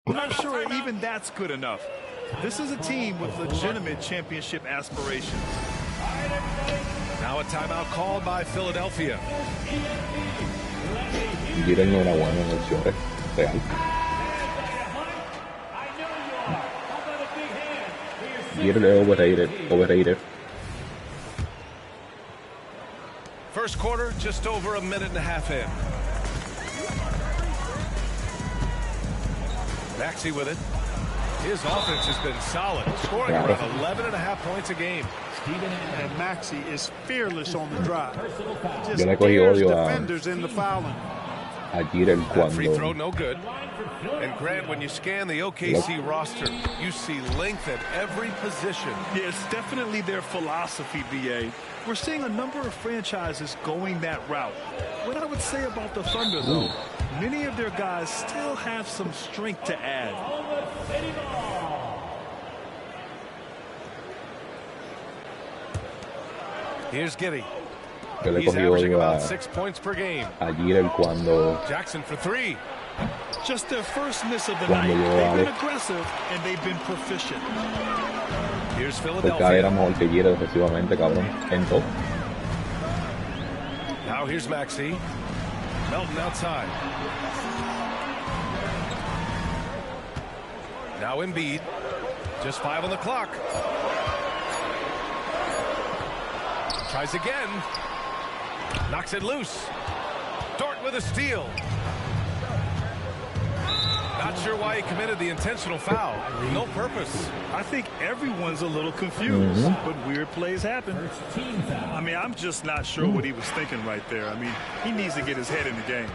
I'm not sure even that's good enough. This is a team with legitimate championship aspirations. Now a timeout called by Philadelphia. Giren no una buena opción real. Giren overrated. First quarter, just over a minute and a half in. Maxey with it. His offense has been solid, scoring around 11.5 points a game. And Maxey is fearless on the drive. Just Yo le cogí odio defenders in the fouling. a Giren Free throw, cuando no good. And Grant, when you scan the OKC roster, you see length at every position. Yeah, it's definitely their philosophy, BA. We're seeing a number of franchises going that route. What I would say about the Thunder, though, many of their guys still have some strength to add. Here's Giddey. yo le He's cogí averaging odio about 6 points per game. a Giren cuando Jackson for three. Just their first miss of the Cuando night. llegó They've been Alex. aggressive, and they've been proficient. Here's porque era Philadelphia. mejor que Giren defensivamente, cabrón, en todo. Now here's Maxey. Melton outside. Now Embiid. Just 5 on the clock. Tries again. Knocks it loose. Dort with a steal. Not sure why he committed the intentional foul. No purpose. I think everyone's a little confused, but weird plays happen. I mean, I'm just not sure what he was thinking right there. I mean, he needs to get his head in the game.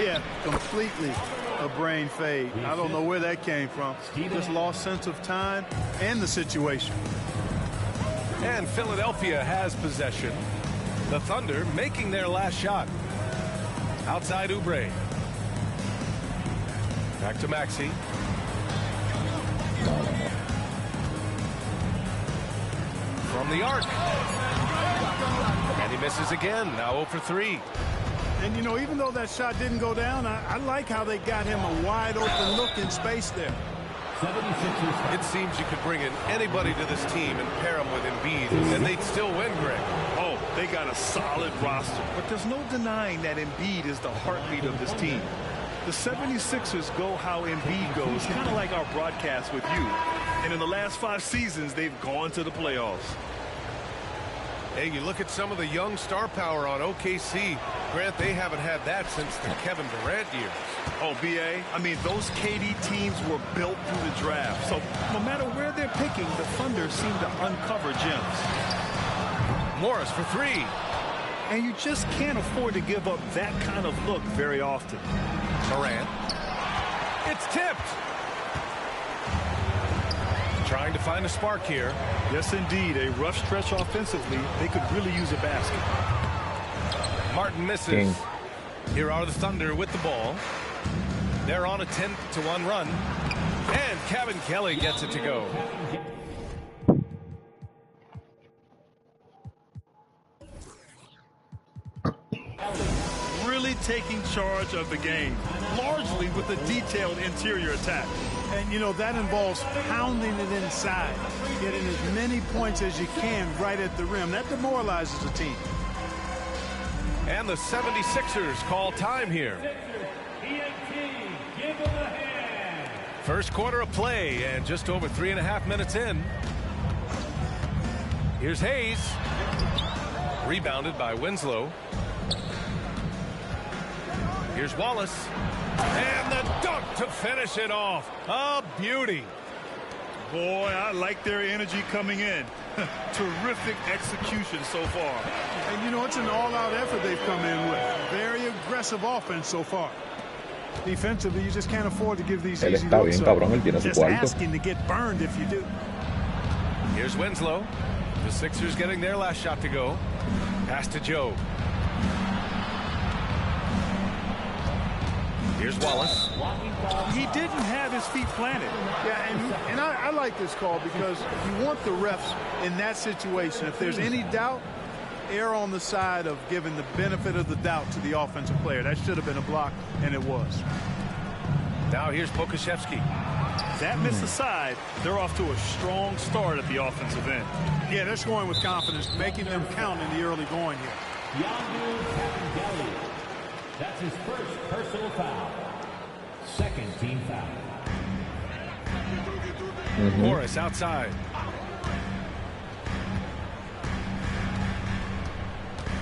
Yeah, completely a brain fade. I don't know where that came from. Just lost sense of time and the situation. And Philadelphia has possession. The Thunder making their last shot. Outside Oubre. Back to Maxey. From the arc. And he misses again. Now 0 for 3. And, you know, even though that shot didn't go down, I like how they got him a wide open look in space there. It seems you could bring in anybody to this team and pair them with Embiid, and they'd still win, Greg. Oh, they got a solid roster, but there's no denying that Embiid is the heartbeat of this team. The 76ers go how Embiid goes, kind of like our broadcast with you. And in the last 5 seasons, they've gone to the playoffs. Hey, you look at some of the young star power on OKC. Grant, they haven't had that since the Kevin Durant years. Oh, BA, I mean, those KD teams were built through the draft. So no matter where they're picking, the Thunder seem to uncover gems. Morris for 3. And you just can't afford to give up that kind of look very often. Morant. It's tipped. Trying to find a spark here. Yes, indeed. A rough stretch offensively. They could really use a basket. Martin misses. King. Here are the Thunder with the ball. They're on a 10-1 run. And Kevin Kelly gets it to go. Really taking charge of the game, largely with a detailed interior attack. And, you know, that involves pounding it inside, getting as many points as you can right at the rim. That demoralizes the team. And the 76ers call time here. First quarter of play and just over 3.5 minutes in. Here's Hayes. Rebounded by Winslow. Here's Wallace. And the dunk to finish it off. A beauty. Boy, I like their energy coming in. Terrific execution so far. And, you know, it's an all-out effort they've come in with. Very aggressive offense so far. Defensively, you just can't afford to give these Él easy está looks bien, up. cabrón, él tiene su Just cuarto. asking to get burned if you do. Here's Winslow. The Sixers getting their last shot to go. Pass to Joe. Here's Wallace. He didn't have his feet planted. Yeah, and I like this call because you want the refs in that situation. If there's any doubt, err on the side of giving the benefit of the doubt to the offensive player. That should have been a block, and it was. Now here's Pokashevsky. That miss aside, they're off to a strong start at the offensive end. Yeah, they're scoring with confidence, making them count in the early going here. That's his first personal foul. Second team foul. Morris outside.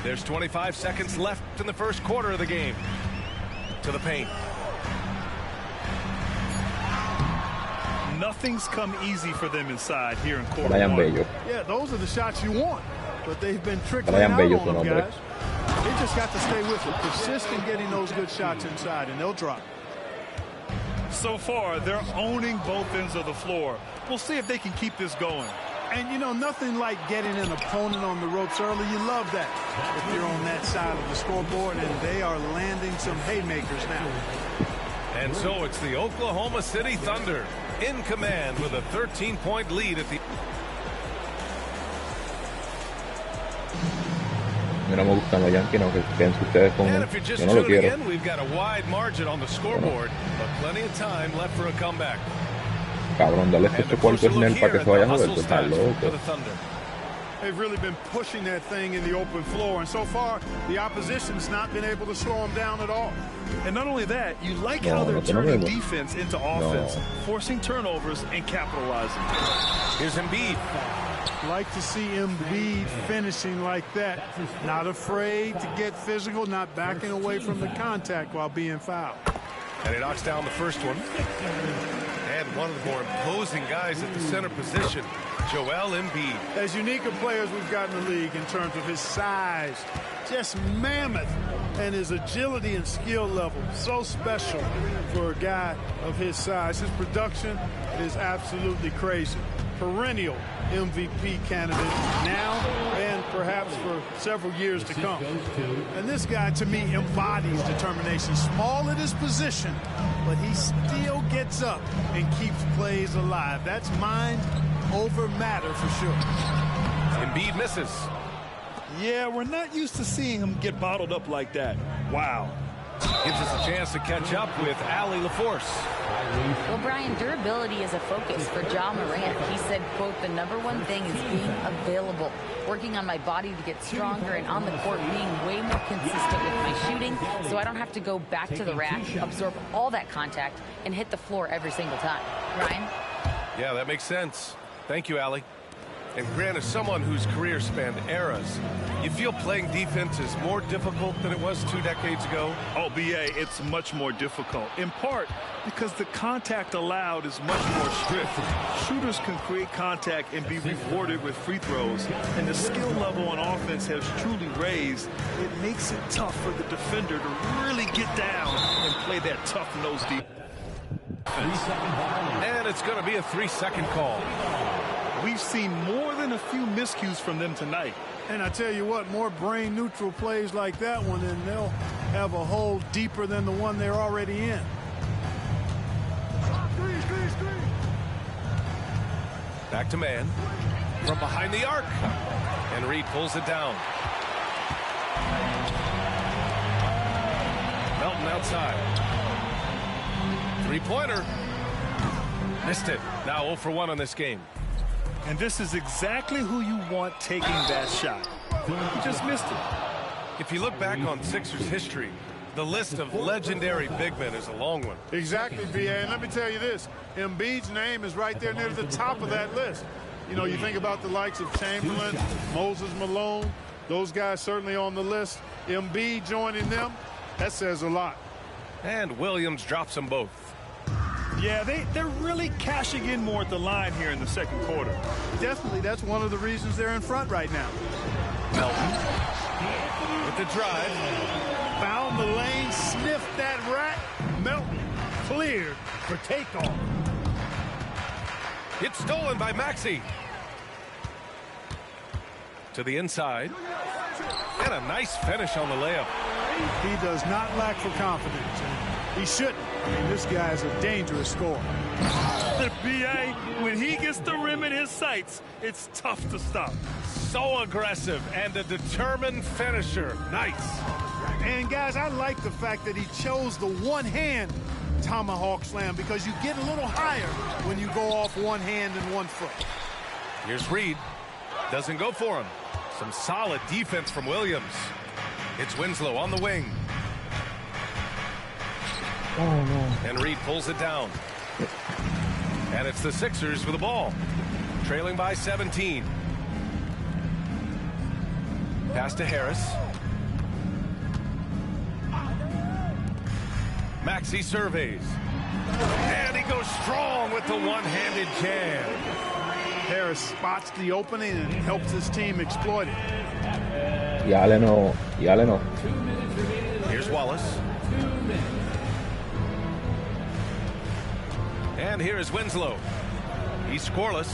There's 25 seconds left in the first quarter of the game. To the paint. Nothing's come easy for them inside here in quarter Brian one. Bello. Yeah, those are the shots you want, but they've been trickling Brian out Bello, on su them, nombre. guys. They just got to stay with it. Persist in getting those good shots inside, and they'll drop. So far, they're owning both ends of the floor. We'll see if they can keep this going. And, you know, nothing like getting an opponent on the ropes early. You love that if you're on that side of the scoreboard, and they are landing some haymakers now. And so it's the Oklahoma City Thunder in command with a 13-point lead at the... No me gustan los Yankees, no, que quédense ustedes con And él. if you're just Yo no lo tuning quiero. in, we've got a wide margin on the scoreboard, but plenty of time left for a comeback. Cabrón, dale And este a cuarto closer es look Nel here para que at se the vayan a ver. hustle Está stats for loco. the Thunder. They've really been pushing that thing in the open floor, and so far, the opposition's not been able to slow them down at all. And not only that, you like No, how they're no turning tenemos. defense into offense, forcing turnovers and capitalizing. Here's Embiid. Like to see Embiid finishing like that. Not afraid to get physical, not backing away from the contact while being fouled. And he knocks down the first one. And one of the more imposing guys at the center position, Joel Embiid. As unique a player as we've got in the league in terms of his size, just mammoth, and his agility and skill level, so special for a guy of his size. His production is absolutely crazy. Perennial MVP candidate now and perhaps for several years to come. And this guy, to me, embodies determination. Small at his position, but he still gets up and keeps plays alive. That's mind over matter for sure. Embiid misses. Yeah, we're not used to seeing him get bottled up like that. Wow. Gives us a chance to catch up with Allie LaForce. Well, Brian, durability is a focus for Ja Morant. He said, quote, the #1 thing is being available, working on my body to get stronger, and on the court being way more consistent with my shooting so I don't have to go back to the rack, absorb all that contact, and hit the floor every single time. Ryan? Yeah, that makes sense. Thank you, Allie. And Grant, as someone whose career spanned eras, you feel playing defense is more difficult than it was 2 decades ago? Oh, BA, it's much more difficult, in part because the contact allowed is much more strict. Shooters can create contact and be rewarded with free throws, and the skill level on offense has truly raised. It makes it tough for the defender to really get down and play that tough nose deep. And it's going to be a 3-second call. We've seen more than a few miscues from them tonight. And I tell you what, more brain neutral plays like that one, and they'll have a hole deeper than the one they're already in. Back to man. From behind the arc. And Reed pulls it down. Melton outside. Three-pointer. Missed it. Now 0 for 1 on this game. And this is exactly who you want taking that shot. You just missed it. If you look back on Sixers history, the list of legendary big men is a long one. Exactly, BA. And let me tell you this, Embiid's name is right there near the top of that list. You know, you think about the likes of Chamberlain, Moses Malone, those guys certainly on the list. Embiid joining them, that says a lot. And Williams drops them both. Yeah, they're really cashing in more at the line here in the second quarter. Definitely, that's one of the reasons they're in front right now. Melton with the drive. Found the lane, sniffed that rack. Melton cleared for takeoff. It's stolen by Maxey. To the inside. And a nice finish on the layup. He does not lack for confidence. And he shouldn't. I mean, this guy is a dangerous scorer. The BA, when he gets the rim in his sights, it's tough to stop. So aggressive and a determined finisher. Nice. And guys, I like the fact that he chose the one hand tomahawk slam because you get a little higher when you go off one hand and one foot. Here's Reed. Doesn't go for him. Some solid defense from Williams. It's Winslow on the wing. Oh, no. And Reed pulls it down. And it's the Sixers with the ball. Trailing by 17. Pass to Harris. Maxey surveys. And he goes strong with the one-handed jam. Harris spots the opening and helps his team exploit it. Y Allen no. Here's Wallace. And here is Winslow. He's scoreless.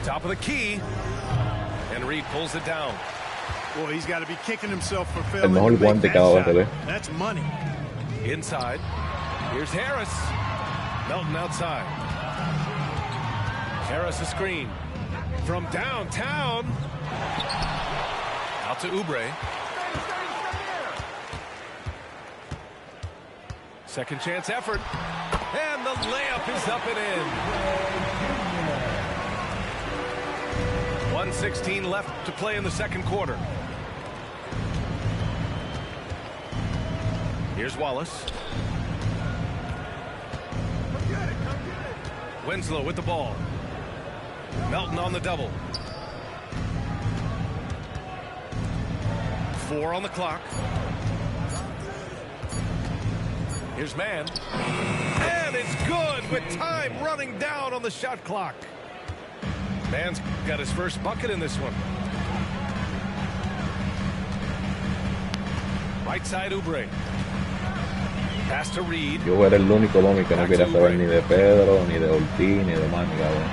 Top of the key. And Reed pulls it down. Boy, he's got to be kicking himself for El failing mejor to make guante that que ha dado shot. este, That's money. Inside. Here's Harris. Melton outside. Harris a screen. From downtown. Out to Oubre. Second chance effort. And the layup is up and in. 1:16 left to play in the second quarter. Here's Wallace. Winslow with the ball. Melton on the double. 4 on the clock. Here's Mann. And it's good with time running down on the shot clock. Mann's got his first bucket in this one. Right side Oubre. Pass to Reed. Yo era el único homie que no quería saber ni de Pedro, ni de Ortiz, ni de Manny, cabrón.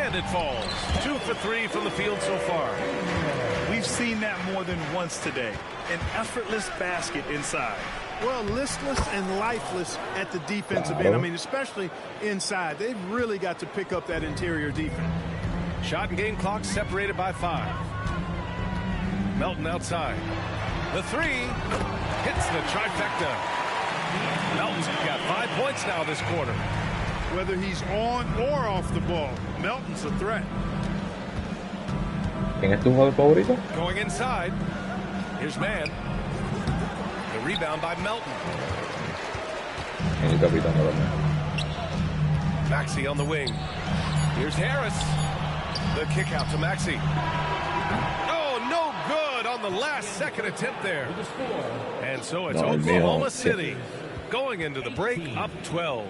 And it falls. 2 for 3 from the field so far. We've seen that more than once today. An effortless basket inside. Well, listless and lifeless at the defensive end. I mean, especially inside. They've really got to pick up that interior defense. Shot and game clock separated by 5. Melton outside. The 3 hits the trifecta. Melton's got 5 points now this quarter. Whether he's on or off the ball, Melton's a threat. ¿Quién es tu jugador favorito? Going inside. Here's Mann. The rebound by Melton. El capitán de los Maxey on the wing. Here's Harris. The kick out to Maxey. Oh, no good on the last second attempt there. And so it's Oklahoma City going into the break up 12.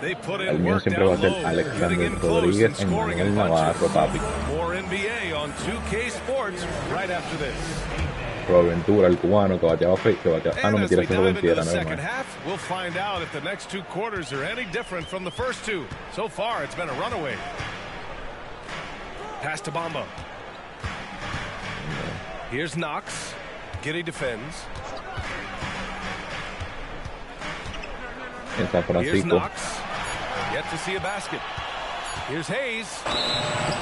They put El in mío work siempre down va a ser low, getting Alexander in close and Rodríguez, scoring Emmanuel in Navarro, bunches. papi. More NBA on 2K Sports right after this. Proventura, el cubano que bateaba And no me as quiere we hacer dive into mentira, the no second más. half, we'll find out if the next 2 quarters are any different from the first 2. So far, it's been a runaway. Pass to Bamba. Here's Knox. Giddy defends. En San Here's Francisco. Knox. Yet to see a basket. Here's Hayes.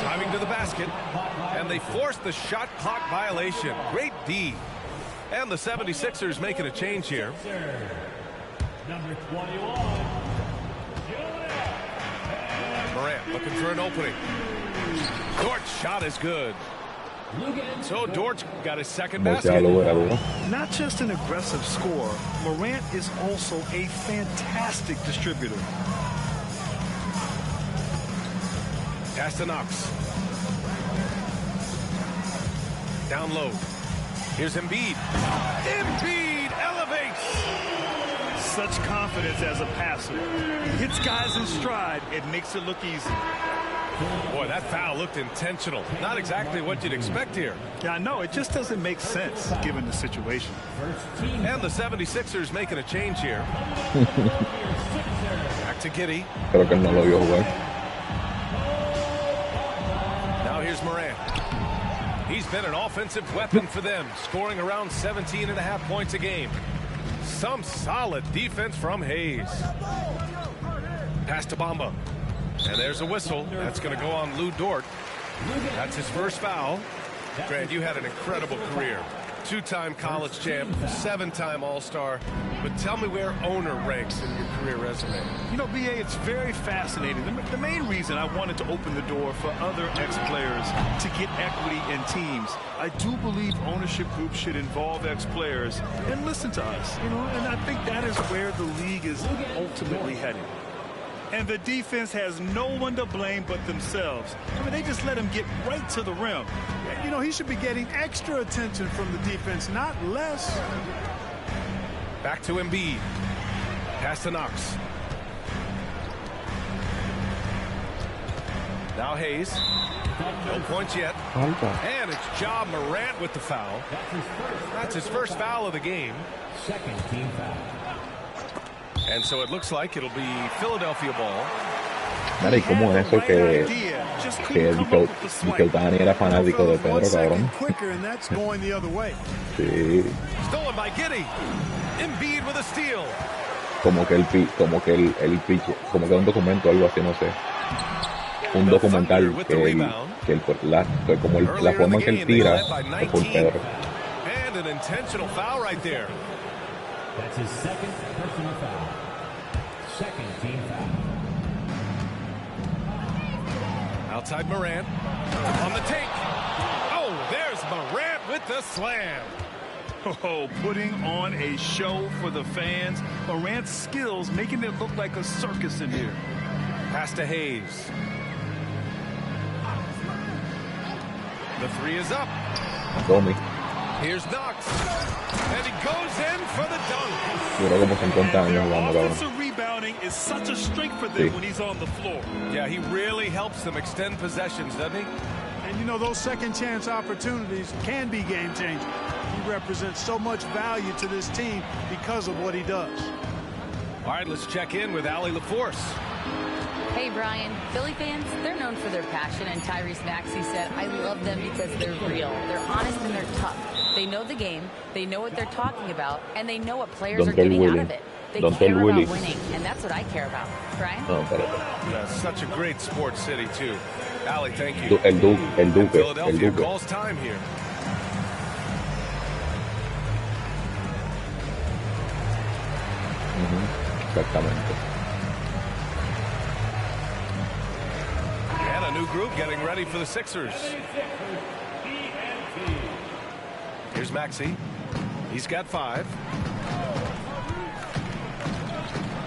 Driving to the basket. And they force the shot clock violation. Great D. And the 76ers making a change here. Number 21. Morant looking for an opening. Dort's shot is good. So Dort got his second Boteado basket. era duro. Not just an aggressive scorer, Morant is also a fantastic distributor. Pass to Knox. Down low. Here's Embiid. Embiid elevates. Such confidence as a passer. He hits guys in stride. It makes it look easy. Boy, that foul looked intentional. Not exactly what you'd expect here. Yeah, I know. It just doesn't make sense given the situation. And the 76ers making a change here. Back to Giddy. Creo que él no lo vio jugar. Now here's Morant. He's been an offensive weapon for them, scoring around 17.5 points a game. Some solid defense from Hayes. Pass to Bamba. And there's a whistle. That's going to go on Lou Dort. That's his first foul. Grant, you had an incredible career. Two-time college champ, 7-time All-Star. But tell me where owner ranks in your career resume. You know, BA, it's very fascinating. The main reason I wanted to open the door for other ex-players to get equity in teams, I do believe ownership groups should involve ex-players and listen to us, you know, and I think that is where the league is ultimately heading. And the defense has no one to blame but themselves. I mean, they just let him get right to the rim. You know, he should be getting extra attention from the defense, not less. Back to Embiid. Pass to Knox. Now Hayes. No points yet. And it's Ja Morant with the foul. That's his first foul of the game. Second team foul. And so it looks like it'll be Philadelphia ball. Mira, y cómo es eso que Dani era fanático de Pedro, cabrón. Sí. Stolen by Giddey. Embiid with a steal. Como que el pitch, como que un documento o algo así, no sé. Un documental como la forma en que él tira es por Pedro. And an intentional foul right there. That's his second personal foul. Second team foul. Outside Morant. On the take. Oh, there's Morant with the slam. Oh, putting on a show for the fans. Morant's skills making it look like a circus in here. Pass to Hayes. The three is up. Tommy. Here's Knox. And he goes in for the dunk. Duró como 50 años jugando, cabrón. Offensive rebounding is such a strength for them when he's on the floor. Yeah, he really helps them extend possessions, doesn't he? And you know, those second chance opportunities can be game changing. He represents so much value to this team because of what he does. All right, let's check in with Allie LaForce. Hey, Brian. Philly fans, they're known for their passion, and Tyrese Maxey said, I love them because they're real. They're honest and they're tough. They know the game, they know what they're talking about, and they know what players are getting out of it. They care about winning, and that's what I care about. Brian? Yeah, such a great sports city, too. Allie, thank you. El Duque. Philadelphia calls time here. Exactamente. And a new group getting ready for the Sixers. Here's Maxey. He's got 5.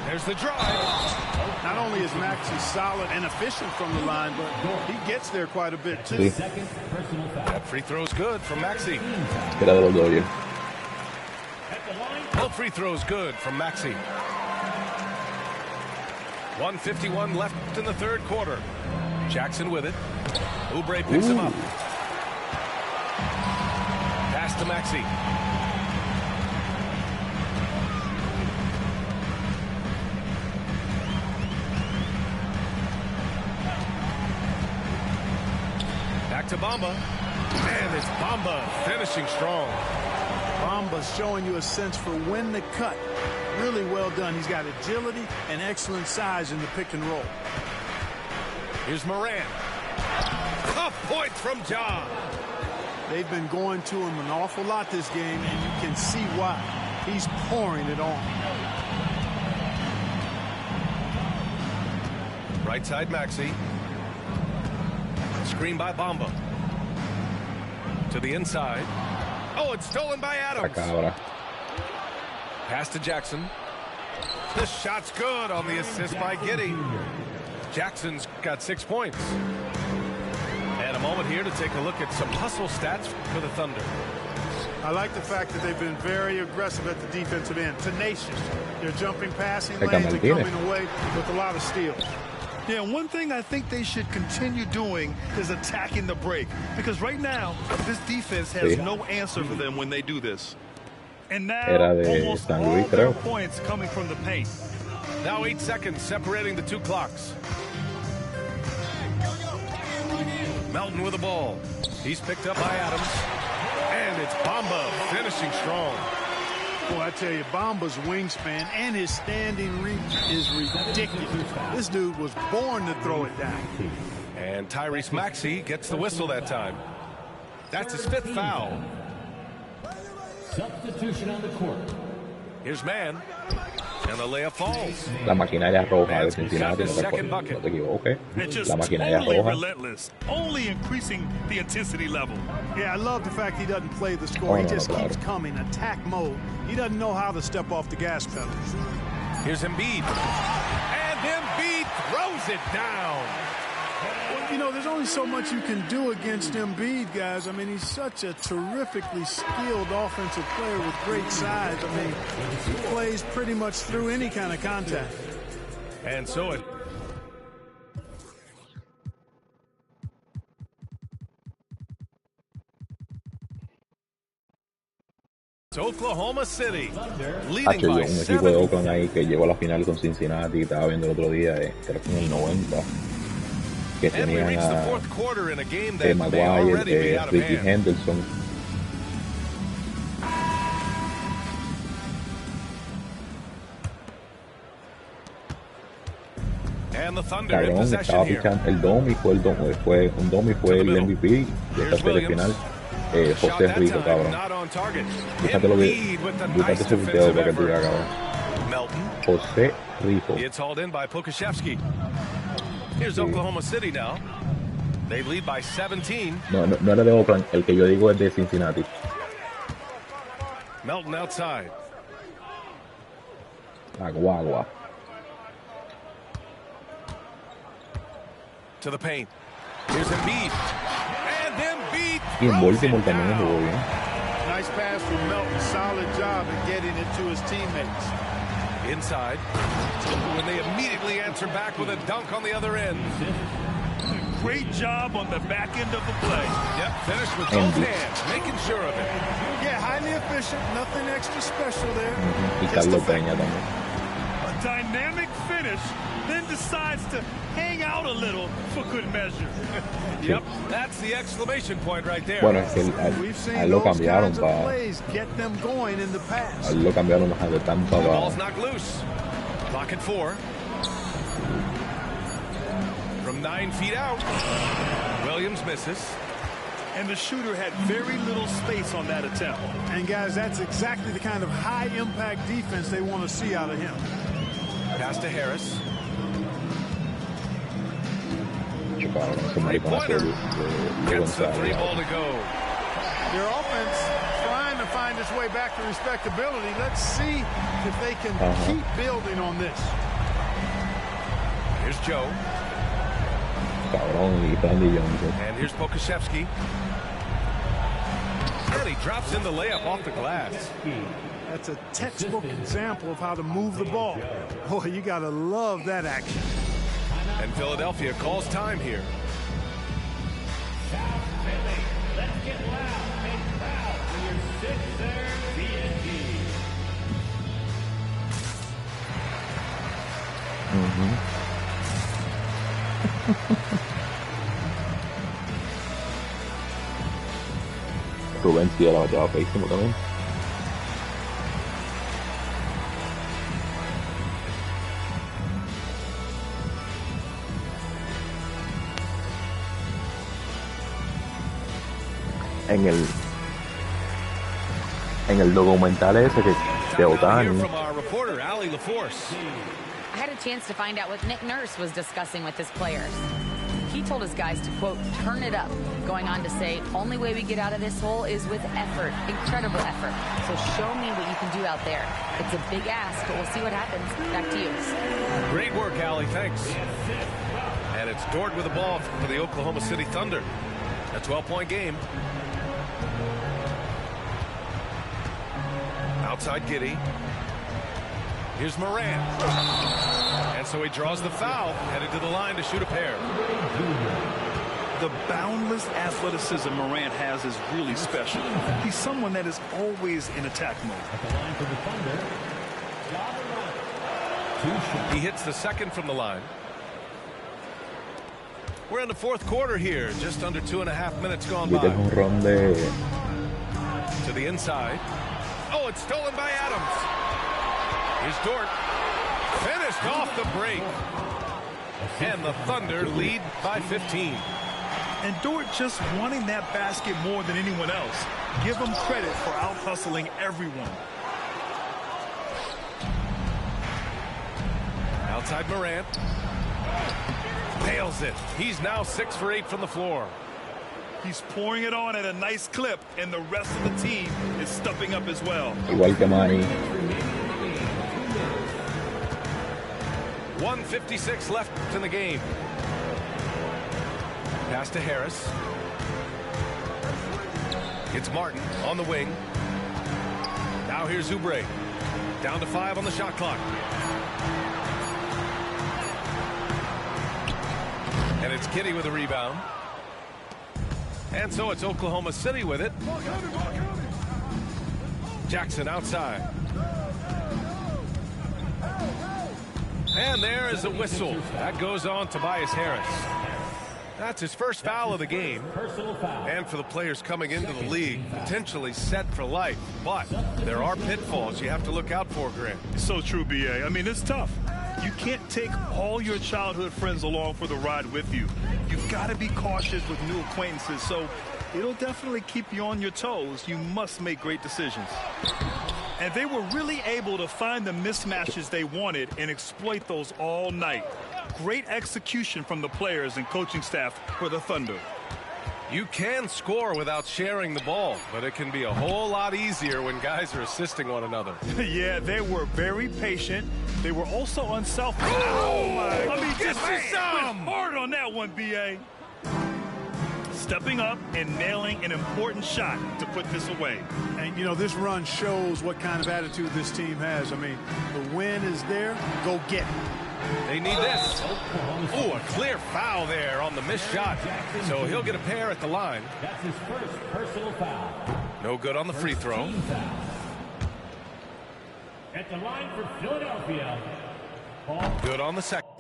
There's the drive. Not only is Maxey solid and efficient from the line, but he gets there quite a bit, too. That free throw's good from Maxey. Era de los Dodgers. Both free throws good from Maxey. 1:51 left in the third quarter. Jackson with it. Oubre picks him up. Pass to Maxey. Back to Bamba. And it's Bamba finishing strong. Bamba's showing you a sense for when to cut. Really well done. He's got agility and excellent size in the pick and roll. Here's Morant. Tough points from Ja. They've been going to him an awful lot this game, and you can see why. He's pouring it on. Right side Maxey. Screen by Bamba. To the inside. Oh, it's stolen by Adams. Pass to Jackson. This shot's good on the assist by Giddey. Jackson's got 6 points. And a moment here to take a look at some hustle stats for the Thunder. I like the fact that they've been very aggressive at the defensive end. Tenacious. They're jumping passing lanes and coming away with a lot of steals. Yeah, one thing I think they should continue doing is attacking the break. Because right now, this defense has no answer for them when they do this. And now, almost all their points coming from the paint. Now 8 seconds separating the two clocks. Melton with the ball. He's picked up by Adams. And it's Bamba finishing strong. Boy, I tell you, Bamba's wingspan and his standing reach is ridiculous. This dude was born to throw it down. And Tyrese Maxey gets the whistle that time. That's his 5th foul. Substitution on the court. Here's man. And the layup falls. La maquinaria roja de Cincinnati, no te equivoques. And just La maquinaria totally roja. relentless, only increasing the intensity level. Yeah, I love the fact he doesn't play the score. He just claro. keeps coming, attack mode. He doesn't know how to step off the gas pedal. Here's Embiid. And Embiid throws it down. Well, you know, there's only so much you can do against Embiid, guys. I mean, he's such a terrifically skilled offensive player with great size. I mean, he plays pretty much through any kind of contact. And so it... It's Oklahoma City, leading Hacho, by un equipo de 7. Oakland ahí que llegó a la final con Cincinnati, estaba viendo el otro día, creo que en el 90, que And we tenían reach the a fourth quarter in a game that may Maguire, already be out of Ricky hand. Henderson. And the Thunder in Cabrón, possession estaba here. pichando el Domi, fue un Domi fue el MVP de esta Here's serie Williams. final. Shot José that Rico, time, cabrón. not on target. Búscate lo que, Embiid with the búscate nice ese video defensive para que tú veas, effort. cabrón. Melton. José Rico. It's hauled in by Pokashevsky. Here's Oklahoma City now. They lead by 17. No era de Oakland, el que yo digo es de Cincinnati. Melton outside. Agua. To the paint. Here's Embiid. And Embiid Y en throws Baltimore it también down. jugó bien. Nice pass from Melton. Solid job in getting it to his teammates. Inside. When they immediately answer back with a dunk on the other end. Great job on the back end of the play. Yep, finished with both Embiid. hands, making sure of it. Yeah, highly efficient. Nothing extra special there. Y Just Carlos effective. Peña también. A dynamic finish, then decides to hang out a little for good measure. Yep, that's the exclamation point right there. Bueno, es que We've a seen él lo those cambiaron kinds of para plays get them going in the a past. él lo cambiaron de Tampa The ball's para knocked loose. Clock at 4. From 9 feet out. Williams misses. And the shooter had very little space on that attempt. And guys, that's exactly the kind of high impact defense they want to see out of him. Pass to Harris. chocaron ese mariconazo de Gets the 3 González. ball to go. Their offense trying to find its way back to respectability. Let's see if they can keep building on this. Here's Joe. Cabrón, y Randy Johnson. And here's Pokashevsky. And he drops in the layup off the glass. That's a textbook example of how to move the ball. Boy, you got to love that action. And Philadelphia calls time here. Let's get loud and proud for your sixth BNT. Rubén sí la bateaba feísimo también. En el documental ese de Here Otani, from our reporter, Allie LaForce. I had a chance to find out what Nick Nurse was discussing with his players. He told his guys to, quote, turn it up, going on to say, only way we get out of this hole is with effort, incredible effort. So show me what you can do out there. It's a big ask, but we'll see what happens. Back to you. Great work, Allie. Thanks. And it's Dort with the ball for the Oklahoma City Thunder. A 12-point game. Outside Giddey. Here's Moran. And so he draws the foul, headed to the line to shoot a pair. The boundless athleticism Morant has is really special. He's someone that is always in attack mode. At the line for the Thunder, Ja Morant. 2 shots. He hits the second from the line. We're in the fourth quarter here. Just under 2.5 minutes gone viste el by. jonrón de To the inside. Oh, it's stolen by Adams. Here's Dort. Finished off the break. And the Thunder lead by 15. And Dort just wanting that basket more than anyone else. Give him credit for out-hustling everyone. Outside Morant. Nails it. He's now 6 for 8 from the floor. He's pouring it on at a nice clip, and the rest of the team is stepping up as well. Igual que Manny. 1:56 left in the game. Pass to Harris. It's Martin on the wing. Now here's Oubre. Down to 5 on the shot clock. And it's Kitty with a rebound. And so it's Oklahoma City with it. Jackson outside. And there is a whistle. That goes on Tobias Harris. That's his first foul of the game. And for the players coming into the league, potentially set for life. But there are pitfalls you have to look out for, Grant. So true, B.A. I mean, it's tough. You can't take all your childhood friends along for the ride with you. You've got to be cautious with new acquaintances, so it'll definitely keep you on your toes. You must make great decisions. And they were really able to find the mismatches they wanted and exploit those all night. Great execution from the players and coaching staff for the Thunder. You can score without sharing the ball, but it can be a whole lot easier when guys are assisting one another. Yeah, they were very patient. They were also unselfish. Oh, my. I mean, just hard on that one, B.A. Stepping up and nailing an important shot to put this away. And, you know, this run shows what kind of attitude this team has. I mean, the win is there. Go get it. They need this. Oh, a clear foul there on the missed shot. So he'll get a pair at the line. That's his first personal foul. No good on the free throw. At the line for Philadelphia. Good on the second.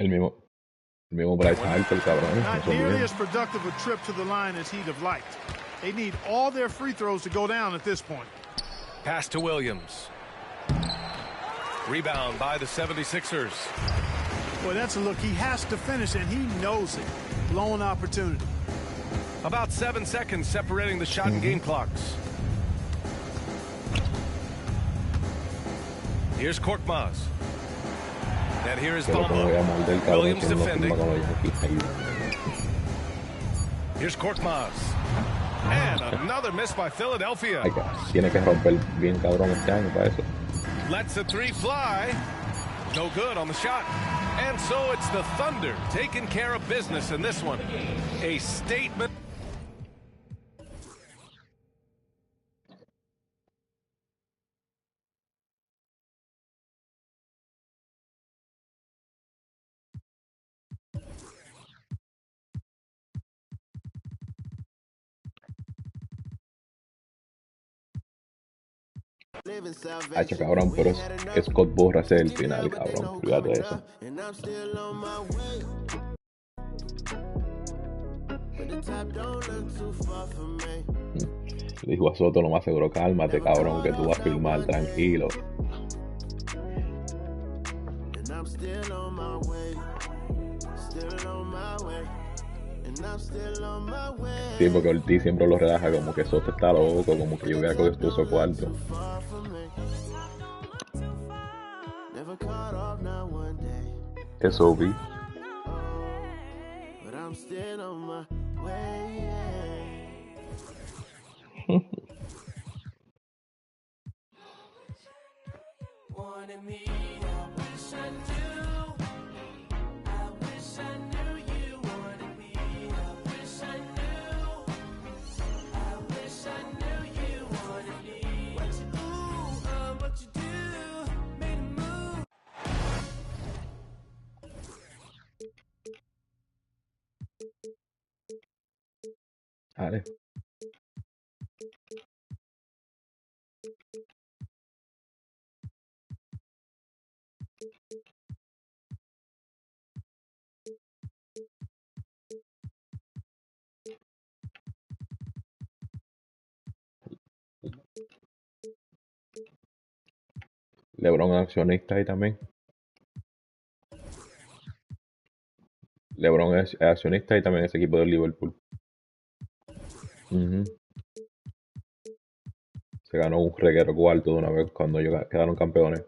El mismo Bryce Harper, el cabrón. Not nearly as productive a trip to the line as he'd have liked. They need all their free throws to go down at this point. Pass to Williams. Rebound by the 76ers. Boy, that's a look. He has to finish, and he knows it. Blown opportunity. About 7 seconds separating the shot and game clocks. Here's Korkmaz. And here is Bamba. Williams defending. Here's Korkmaz. And another miss by Philadelphia. Tiene que romper bien cabrón este año para eso. Lets the three fly. No good on the shot. And so it's the Thunder taking care of business in this one. A statement. Hacha, cabrón, pero es Scott Borra ese es el final, cabrón. Cuídate de eso. Le dijo a Soto lo más seguro, cálmate, cabrón, que tú vas a filmar tranquilo. Sí, porque Ortiz siempre lo relaja como que Soto está loco, como que yo voy a coger todo su cuarto. Eso vi. Vale. LeBron accionista ahí también. LeBron es accionista y también es equipo del Liverpool. Se ganó un reguero cuarto de una vez cuando quedaron campeones.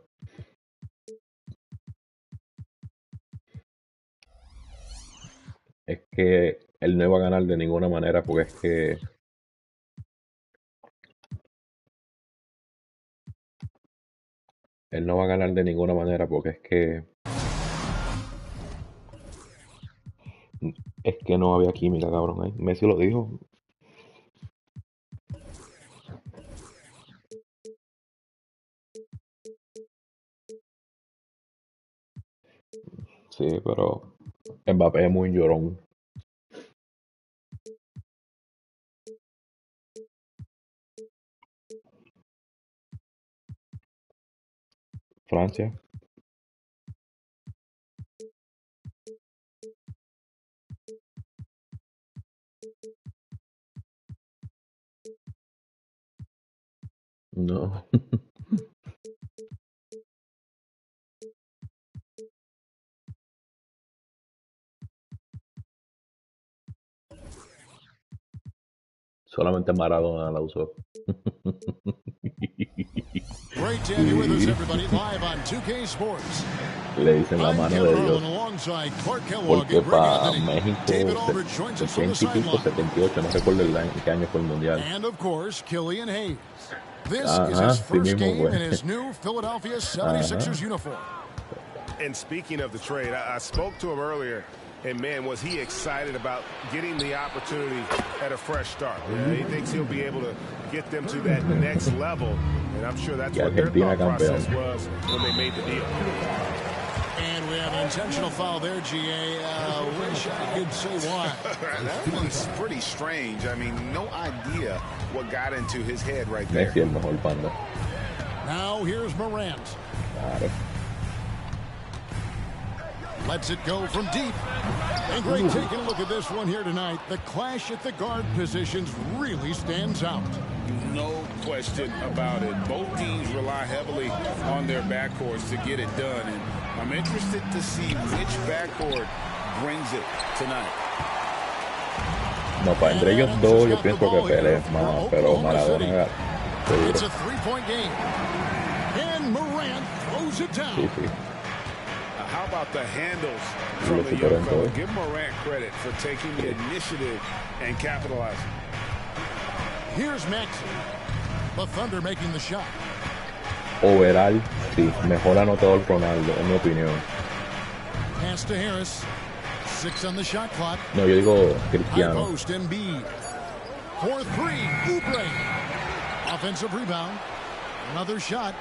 Es que él no iba a ganar de ninguna manera porque es que él no va a ganar de ninguna manera porque es que no había química, cabrón. Ahí. Messi lo dijo. Sí, pero Mbappé es muy llorón. Francia. No. Solamente Maradona la usó. Great to have you with us, everybody, live on 2K Sports. Le dicen la mano de Dios. Porque para México, 78, no recuerdo en qué año fue el mundial. And of course, Killian Hayes. This is his first game in his new Philadelphia 76ers uniform. And speaking of the trade, I spoke to him earlier. And, man, was he excited about getting the opportunity at a fresh start. He thinks he'll be able to get them to that next level. And I'm sure that's what their thought process was when they made the deal. And we have an intentional foul there, GA. Wish I could say why. That one's pretty strange. I mean, no idea what got into his head right there. Messi el mejor panda. Now here's Morant. Claro. Lets it go from deep. And great taking a look at this one here tonight. The clash at the guard positions really stands out. No question about it. Both teams rely heavily on their backcourts to get it done. And I'm interested to see which backcourt brings it tonight. No, para entre ellos dos yo pienso que Pelé es más, pero Maradona It's a three-point game. And Morant throws it down. Sí, sí. How about the handles from the young fella? Give Morant credit for taking the initiative and capitalizing. Here's Maxey. The Thunder making the shot. Overall, sí, mejor anotador Ronaldo, en mi opinión. Pass to Harris. 6 on the shot clock. No, yo digo High Cristiano. post Embiid. 4-3. Oubre. Offensive rebound. Another shot.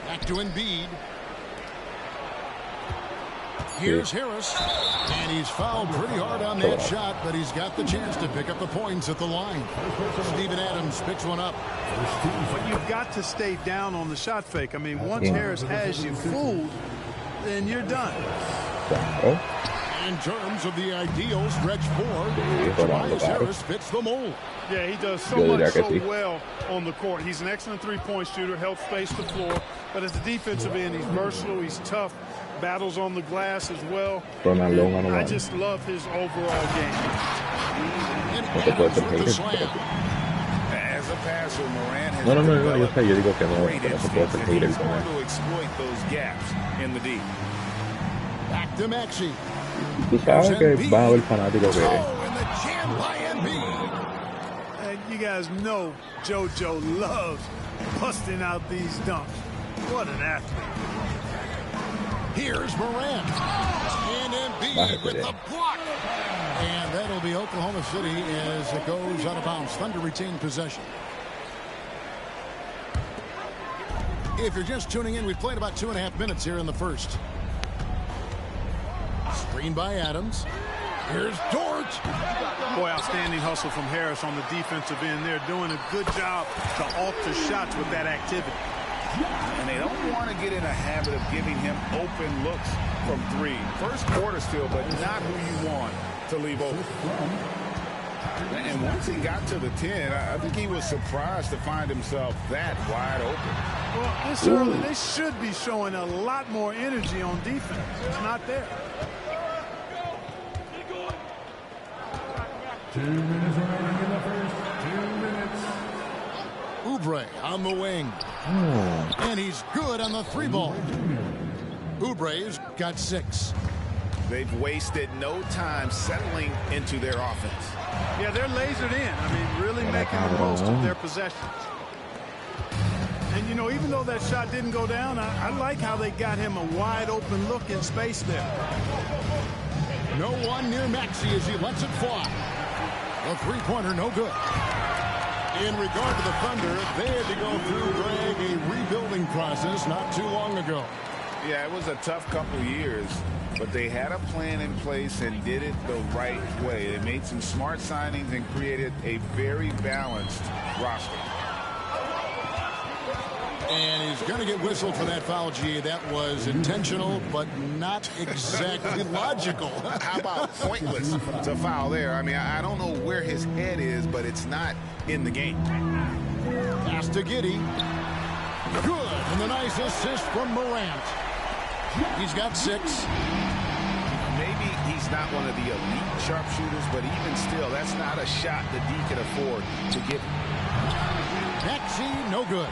Back to Embiid. Here's Harris. And he's fouled pretty hard on that shot, but he's got the chance to pick up the points at the line. Steven Adams picks one up. But you've got to stay down on the shot fake. I mean, once Harris has you fooled, then you're done. Claro. In terms of the ideal stretch four, Tobias Harris fits the mold. Yeah, he does so much so well on the court. He's an excellent three-point shooter, helps space the floor. But as the defensive end, he's versatile, he's tough, battles on the glass as well. I just love his overall game. As a passer, Morant has yo digo que no se puede ser hater con él. to exploit those gaps in the deep. Back to Maxey. Tú sabes que va a haber fanáticos que... And you guys know JoJo loves busting out these dunks. What an athlete. Here's Morant. And Embiid with the block. And that'll be Oklahoma City as it goes out of bounds. Thunder retain possession. If you're just tuning in, we've played about 2.5 minutes here in the first. Screen by Adams. Here's Dort. Boy, outstanding hustle from Harris on the defensive end. They're doing a good job to alter shots with that activity. And they don't want to get in a habit of giving him open looks from three. First quarter still, but not who you want to leave open. And once he got to the 10, I think he was surprised to find himself that wide open. Well, this early, they should be showing a lot more energy on defense. It's not there. 2 minutes remaining in the first. 2 minutes. Oubre on the wing. And he's good on the 3-ball. Oubre's got 6. They've wasted no time settling into their offense. Yeah, they're lasered in. I mean, really making the most of their possessions. And, you know, even though that shot didn't go down, I like how they got him a wide open look in space there. No one near Maxey as he lets it fly. The 3-pointer no good. In regard to the Thunder, they had to go through, Greg, a rebuilding process not too long ago. Yeah, it was a tough couple years, but they had a plan in place and did it the right way. They made some smart signings and created a very balanced roster. And he's going to get whistled for that foul, G. That was intentional, but not exactly logical. How about pointless to foul there? I mean, I don't know where his head is, but it's not in the game. Pass to Giddey. Good. And the nice assist from Morant. He's got 6. Maybe he's not one of the elite sharpshooters, but even still, that's not a shot that D can afford to get. Maxey, no good.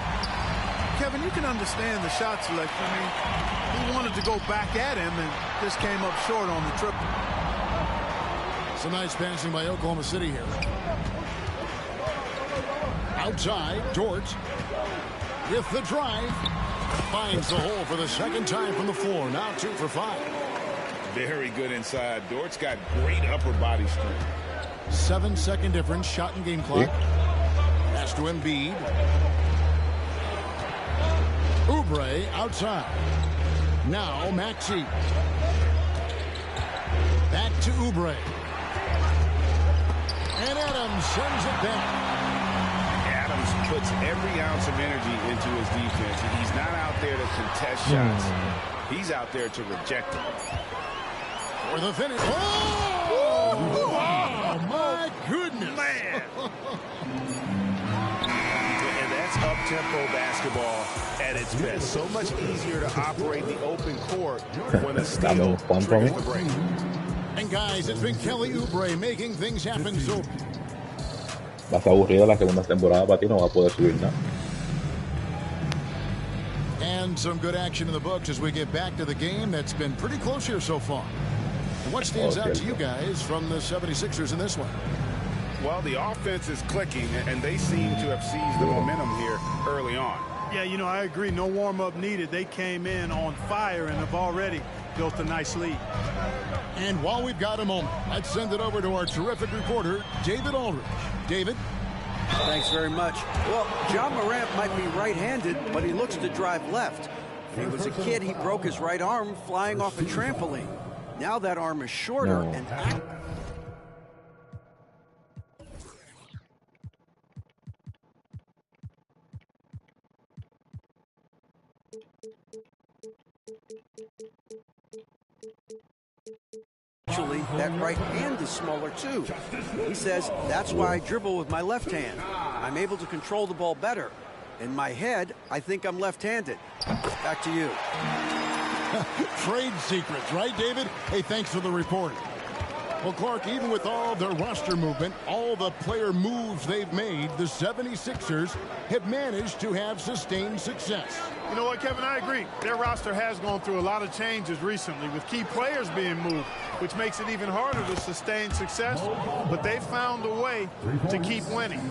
Kevin, you can understand the shot selection. I mean, he wanted to go back at him and just came up short on the triple. Some nice passing by Oklahoma City here. Outside, Dort with the drive. Finds the hole for the second time from the floor. Now 2 for 5. Very good inside. Dort's got great upper body strength. 7-second difference. Shot and game clock. Pass to Embiid. Oubre outside. Now Maxey. Back to Oubre. And Adams sends it back. Adams puts every ounce of energy into his defense. He's not out there to contest shots. He's out there to reject them. For the finish. Oh! Wow, my goodness. Man. And that's up-tempo basketball at its best. So much easier to operate the open court when a steal triggers the break. And guys, it's been Kelly Oubre making things happen so. Vas aburrida la segunda temporada para ti, no va a poder subir nada. And some good action in the books as we get back to the game that's been pretty close here so far. And what stands out to you guys from the 76ers in this one? Well, the offense is clicking, and they seem to have seized the momentum here early on. Yeah, you know, I agree. No warm-up needed. They came in on fire and have already built a nice lead. And while we've got a moment, let's send it over to our terrific reporter, David Aldridge. David? Thanks very much. Well, John Morant might be right-handed, but he looks to drive left. When he was a kid, he broke his right arm flying off a trampoline. Now that arm is shorter and actually, that right hand is smaller too. He says, that's why I dribble with my left hand. I'm able to control the ball better. In my head, I think I'm left-handed. Back to you. Trade secrets, right, David? Hey, thanks for the report. Well, Clark, even with all their roster movement, all the player moves they've made, the 76ers have managed to have sustained success. You know what, Kevin? I agree. Their roster has gone through a lot of changes recently with key players being moved, which makes it even harder to sustain success. But they found a way to keep winning.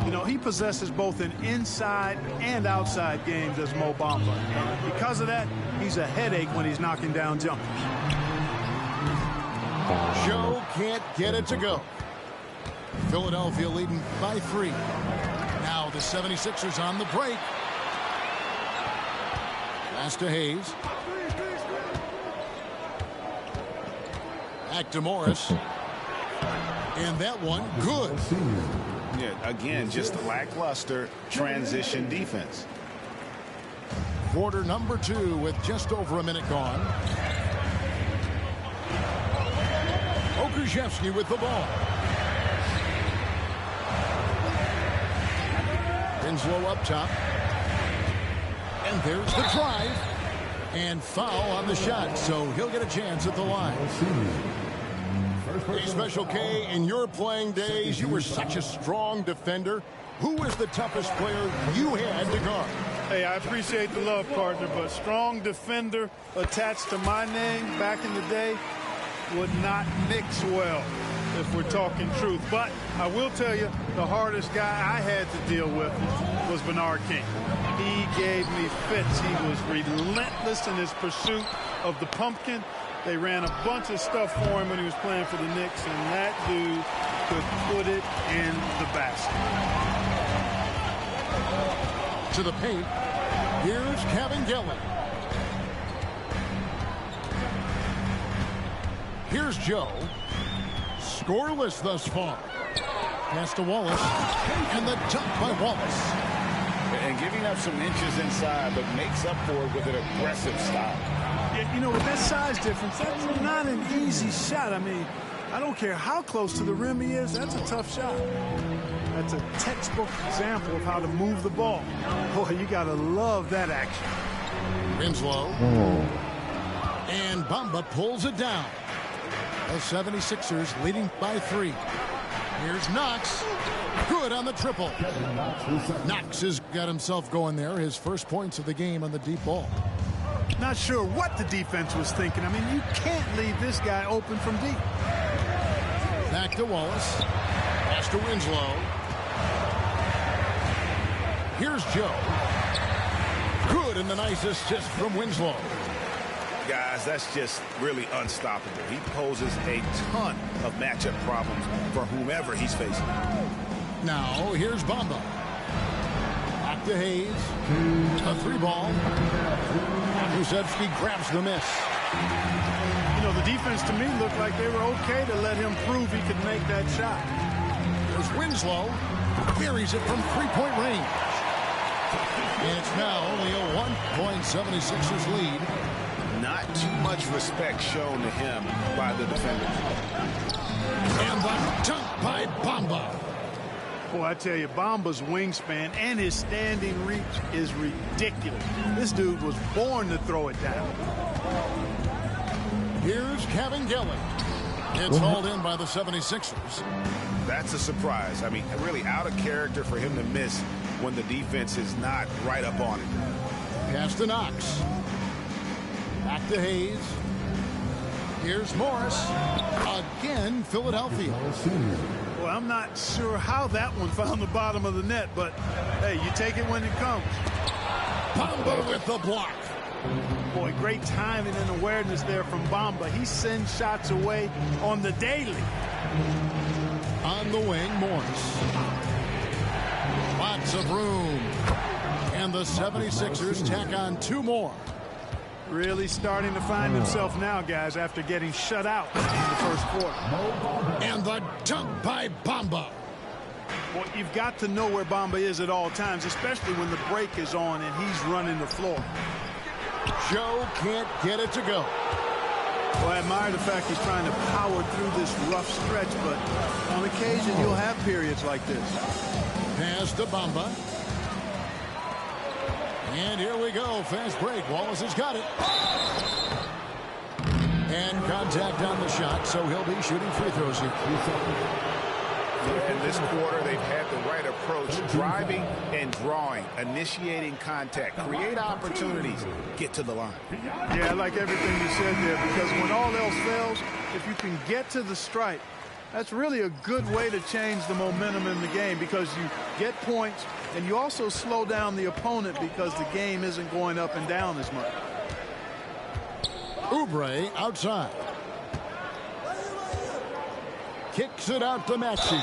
You know, he possesses both an inside and outside games as Mo Bamba. And because of that, he's a headache when he's knocking down jumpers. Joe can't get it to go. Philadelphia leading by 3. Now the 76ers on the break. Pass to Hayes. Back to Morris. And that one, good. Yeah, again, just lackluster transition defense. Quarter number 2 with just over a minute gone. Okrzyjewski with the ball. Winslow up top. And there's the drive. And foul on the shot, so he'll get a chance at the line. Hey, Special K, in your playing days, you were such a strong defender. Who was the toughest player you had to guard? Hey, I appreciate the love, partner, but strong defender attached to my name back in the day would not mix well, if we're talking truth. But I will tell you, the hardest guy I had to deal with was Bernard King. He gave me fits. He was relentless in his pursuit of the pumpkin. They ran a bunch of stuff for him when he was playing for the Knicks, and that dude could put it in the basket. To the paint, here's Kevin Gillen. Here's Joe. Scoreless thus far. Pass to Wallace. And the dunk by Wallace. And giving up some inches inside, but makes up for it with an aggressive style. You know, with that size difference, that's not an easy shot. I mean, I don't care how close to the rim he is, that's a tough shot. That's a textbook example of how to move the ball. Boy, you got to love that action. Winslow. And Bamba pulls it down. The 76ers leading by 3. Here's Knox. Good on the triple. Knox has got himself going there. His first points of the game on the deep ball. Not sure what the defense was thinking. I mean, you can't leave this guy open from deep. Back to Wallace. Pass to Winslow. Here's Joe. Good, and the nice assist from Winslow. Guys, that's just really unstoppable. He poses a ton of matchup problems for whomever he's facing. Now, here's Bamba. Back to Hayes. A 3-ball. Kusevsky grabs the miss. You know, the defense to me looked like they were okay to let him prove he could make that shot. There's Winslow. Buries it from 3-point range. And it's now only a 1.76ers lead. Not too much respect shown to him by the defenders. And the dunk by Bamba. Boy, I tell you, Bamba's wingspan and his standing reach is ridiculous. This dude was born to throw it down. Here's Kevin Gillen. It's hauled in by the 76ers. That's a surprise. I mean, really out of character for him to miss when the defense is not right up on it. Pass to Knox. Back to Hayes. Here's Morris. Again, Philadelphia. Well, I'm not sure how that one found the bottom of the net, but hey, you take it when it comes. Bamba with the block. Boy, great timing and awareness there from Bamba. He sends shots away on the daily. On the wing, Morris. Lots of room. And the 76ers tack on 2 more. Really starting to find himself now, guys, after getting shut out in the first quarter. And the dunk by Bamba. Well, you've got to know where Bamba is at all times, especially when the break is on and he's running the floor. Joe can't get it to go. Well, I admire the fact he's trying to power through this rough stretch, but on occasion you'll have periods like this. Pass to Bamba. And here we go. Fast break. Wallace has got it. And contact on the shot, so he'll be shooting free throws here. In this quarter, they've had the right approach, driving and drawing, initiating contact, create opportunities, get to the line. Yeah, I like everything you said there, because when all else fails, if you can get to the stripe, that's really a good way to change the momentum in the game, because you get points and you also slow down the opponent because the game isn't going up and down as much. Oubre outside. Kicks it out to Maxey.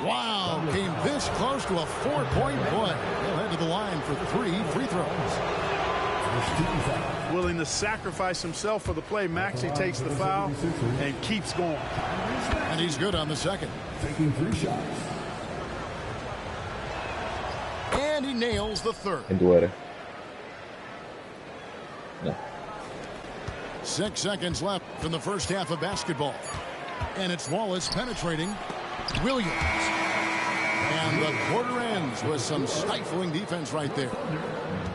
Wow, came this close to a 4-point play. He'll head to the line for 3 free throws. Willing to sacrifice himself for the play, Maxey takes the foul and keeps going. And he's good on the second. Taking 3 shots. And he nails the third. ¿Quién tú eres? No. 6 seconds left in the first half of basketball. And it's Wallace penetrating. Williams. And the quarter ends with some stifling defense right there.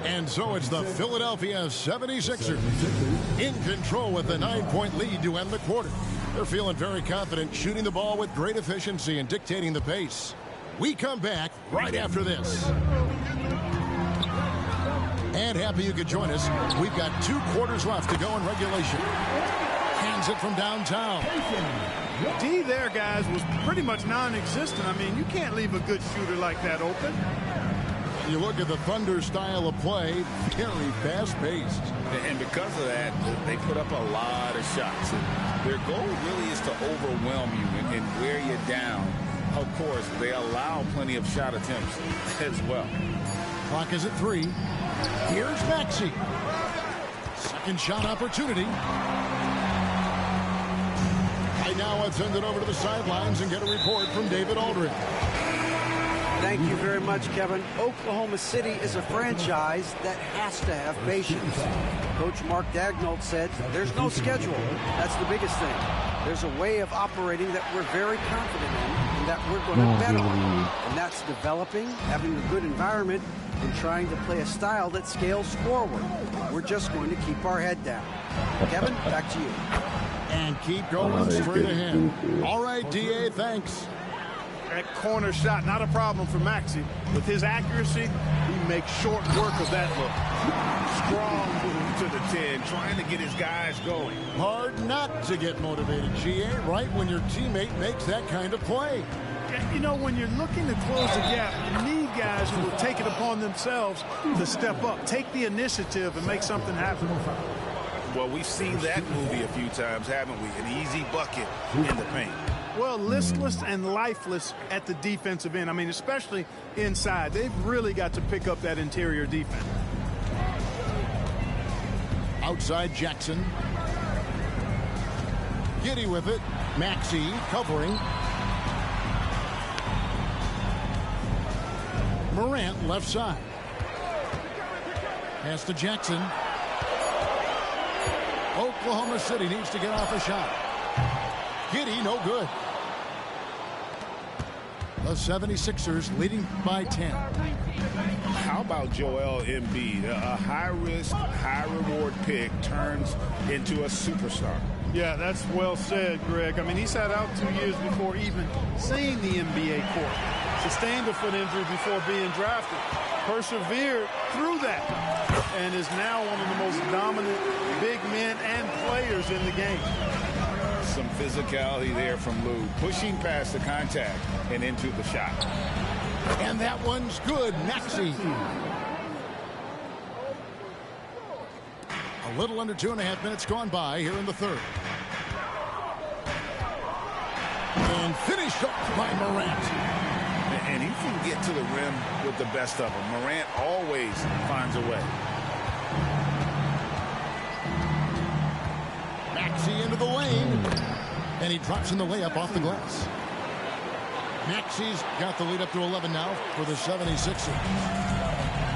And so it's the Philadelphia 76ers in control with the 9-point lead to end the quarter. They're feeling very confident, shooting the ball with great efficiency and dictating the pace. We come back right after this. And happy you could join us. We've got 2 quarters left to go in regulation. Hands it from downtown. D there, guys, was pretty much non-existent. I mean, you can't leave a good shooter like that open. You look at the Thunder style of play, very fast-paced. And because of that, they put up a lot of shots. And their goal really is to overwhelm you and wear you down. Of course, they allow plenty of shot attempts as well. Clock is at 3. Here's Maxey. Second shot opportunity. Right now, let's send it over to the sidelines and get a report from David Aldridge. Thank you very much, Kevin. Oklahoma City is a franchise that has to have patience. Coach Mark Daigneault said there's no schedule. That's the biggest thing. There's a way of operating that we're very confident in and that we're going to bet on. And that's developing, having a good environment, and trying to play a style that scales forward. We're just going to keep our head down. Kevin, back to you. And keep going straight ahead. All right, D.A., thanks. That corner shot, not a problem for Maxey. With his accuracy, he makes short work of that look. Strong move to the 10, trying to get his guys going. Hard not to get motivated, G.A., right when your teammate makes that kind of play. You know, when you're looking to close the gap, you need guys who will take it upon themselves to step up, take the initiative, and make something happen. Well, we've seen that movie a few times, haven't we? An easy bucket in the paint. Well, listless and lifeless at the defensive end. I mean, especially inside. They've really got to pick up that interior defense. Outside Jackson. Giddy with it. Maxey covering. Morant left side. Pass to Jackson. Oklahoma City needs to get off a shot. Giddy, no good. The 76ers leading by 10. How about Joel Embiid? A high-risk, high-reward pick turns into a superstar. Yeah, that's well said, Greg. I mean, he sat out 2 years before even seeing the NBA court. Sustained a foot injury before being drafted. Persevered through that. And is now one of the most dominant big men and players in the game. Some physicality there from Lou. Pushing past the contact and into the shot. And that one's good. Maxey. A little under 2.5 minutes gone by here in the third. And finished up by Morant. And he can get to the rim with the best of them. Morant always finds a way. Maxey into the lane. And he drops in the layup off the glass. Maxey's got the lead up to 11 now for the 76ers.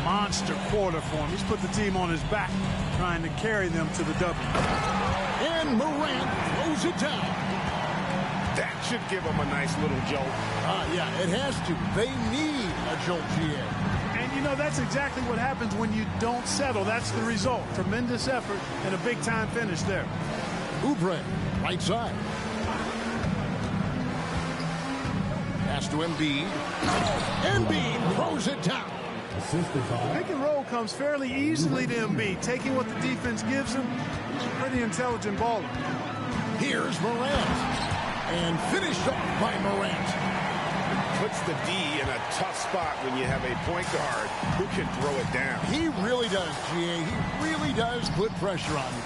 Monster quarter for him. He's put the team on his back, trying to carry them to the W. And Morant throws it down. That should give them a nice little jolt. Yeah, it has to. They need a jolt, GA. And, you know, that's exactly what happens when you don't settle. That's the result. Tremendous effort and a big-time finish there. Oubre, right side. Pass to Embiid. Embiid throws it down. Pick and roll comes fairly easily to Embiid, taking what the defense gives him. He's a pretty intelligent baller. Here's Morant. And finished off by Morant. Puts the D in a tough spot when you have a point guard who can throw it down. He really does, GA. He really does put pressure on you.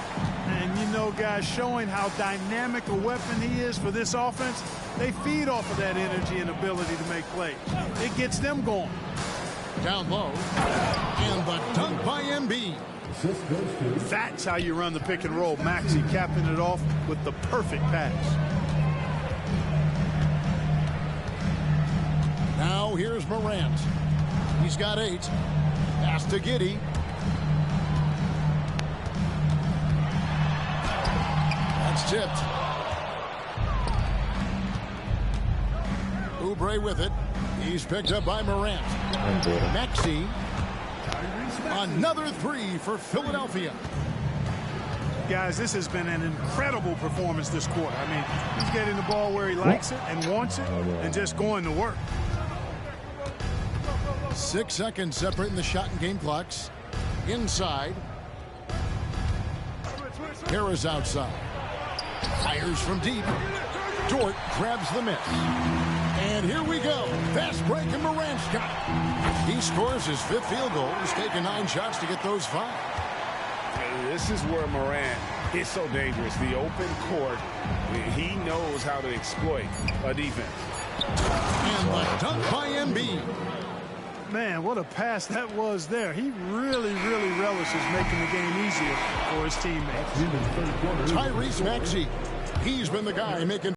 And, you know, guys, showing how dynamic a weapon he is for this offense, they feed off of that energy and ability to make plays. It gets them going. Down low. And the dunk by Embiid. That's how you run the pick and roll. Maxey capping it off with the perfect pass. Now here's Morant. He's got 8. Pass to Giddy. That's tipped. Oubre with it. He's picked up by Morant. Maxey. Another three for Philadelphia. Guys, this has been an incredible performance this quarter. I mean, he's getting the ball where he likes it and wants it and just going to work. 6 seconds separating the shot and game clocks. Inside. Harris outside. Fires from deep. Dort grabs the miss. And here we go. Fast break and Morant's got it. He scores his 5th field goal. He's taken 9 shots to get those 5. This is where Morant is so dangerous. The open court, he knows how to exploit a defense. And the dunk by Embiid. Man, what a pass that was there. He really, really relishes making the game easier for his teammates. Tyrese Maxey. He's been the guy making